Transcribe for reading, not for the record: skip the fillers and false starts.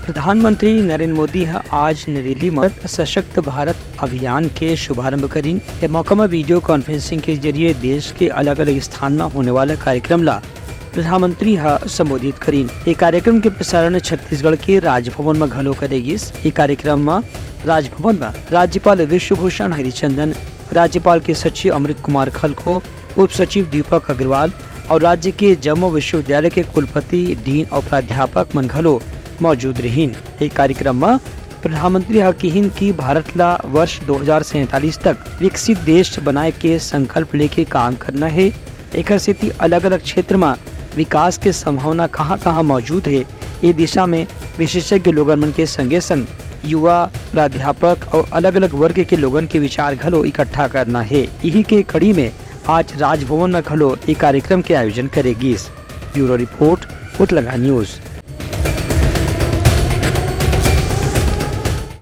प्रधानमंत्री नरेंद्र मोदी आज नई दिल्ली में सशक्त भारत अभियान के शुभारंभ करीन। ये मौका में वीडियो कॉन्फ्रेंसिंग के जरिए देश के अलग अलग स्थान में होने वाला कार्यक्रम ला प्रधानमंत्री संबोधित करीन। ये कार्यक्रम के प्रसारण छत्तीसगढ़ के राजभवन में घलो करेगी। ये कार्यक्रम में राजभवन में राज्यपाल विश्वभूषण हरिचंदन, राज्यपाल के सचिव अमृत कुमार खलखो, उप सचिव दीपक अग्रवाल और राज्य के जम्मू विश्वविद्यालय के कुलपति, डीन और प्राध्यापक मन घलो मौजूद रहीन। एक कार्यक्रम में प्रधानमंत्री कहीन की भारत ला वर्ष 2047 तक विकसित देश बनाए के संकल्प लेके काम करना है। एक स्थिति अलग अलग क्षेत्र में विकास के संभावना कहाँ कहाँ मौजूद है, ये दिशा में विशेषज्ञ लोगन मन के संगे संग युवा, प्राध्यापक और अलग अलग वर्ग के लोगन के विचार घलो इकट्ठा करना है। यही के कड़ी में आज राजभवन में घलो एक कार्यक्रम के आयोजन करेगी। ब्यूरो रिपोर्ट, उतलंगा न्यूज।